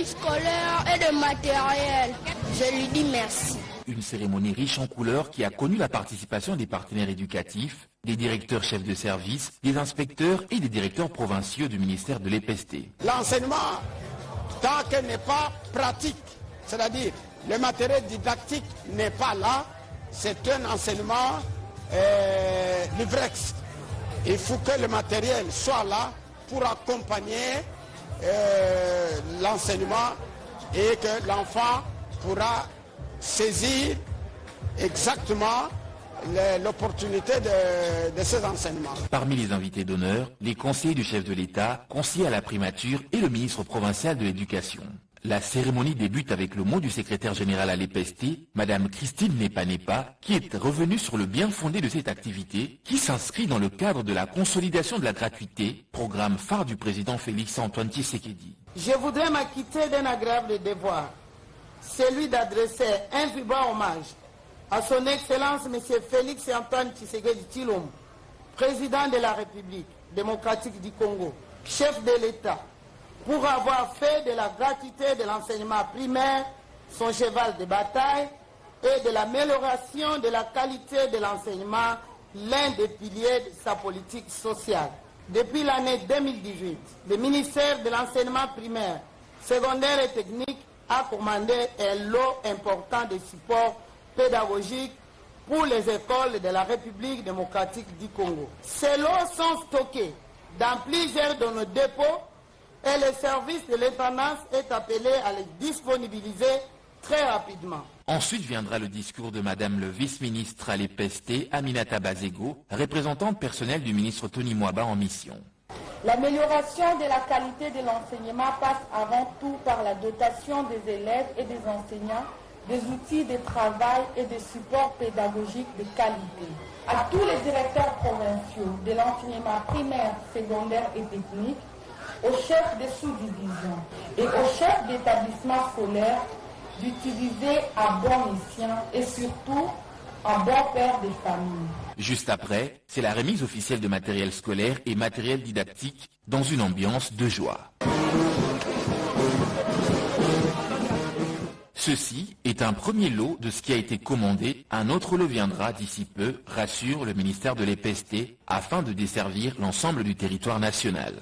uniformes scolaires et de matériel. Je lui dis merci. Une cérémonie riche en couleurs qui a connu la participation des partenaires éducatifs, des directeurs chefs de service, des inspecteurs et des directeurs provinciaux du ministère de l'EPST. L'enseignement, tant qu'il n'est pas pratique, c'est-à-dire le matériel didactique n'est pas là, c'est un enseignement livrex. Il faut que le matériel soit là pour accompagner l'enseignement et que l'enfant pourra saisir exactement l'opportunité de ces enseignements. Parmi les invités d'honneur, les conseillers du chef de l'État, conseillers à la primature et le ministre provincial de l'Éducation. La cérémonie débute avec le mot du secrétaire général à l'EPST, Madame Christine Nepa, qui est revenue sur le bien fondé de cette activité, qui s'inscrit dans le cadre de la consolidation de la gratuité, programme phare du président Félix-Antoine Tshisekedi. Je voudrais m'acquitter d'un agréable devoir, celui d'adresser un vibrant hommage à son Excellence M. Félix-Antoine Tshisekedi Tshilombo, président de la République démocratique du Congo, chef de l'État, pour avoir fait de la gratuité de l'enseignement primaire son cheval de bataille et de l'amélioration de la qualité de l'enseignement l'un des piliers de sa politique sociale. Depuis l'année 2018, le ministère de l'enseignement primaire, secondaire et technique a commandé un lot important de supports pédagogiques pour les écoles de la République démocratique du Congo. Ces lots sont stockés dans plusieurs de nos dépôts et le service de l'intendance est appelé à les disponibiliser très rapidement. Ensuite viendra le discours de Madame le vice-ministre à l'EPST, Aminata Bazego, représentante personnelle du ministre Tony Mwaba en mission. L'amélioration de la qualité de l'enseignement passe avant tout par la dotation des élèves et des enseignants des outils de travail et de support pédagogique de qualité. À tous les directeurs provinciaux de l'enseignement primaire, secondaire et technique, aux chefs de sous-division et aux chefs d'établissement scolaire d'utiliser à bon escient et surtout en bon père des familles. Juste après, c'est la remise officielle de matériel scolaire et matériel didactique dans une ambiance de joie. Ceci est un premier lot de ce qui a été commandé. Un autre lot viendra d'ici peu, rassure le ministère de l'EPST, afin de desservir l'ensemble du territoire national.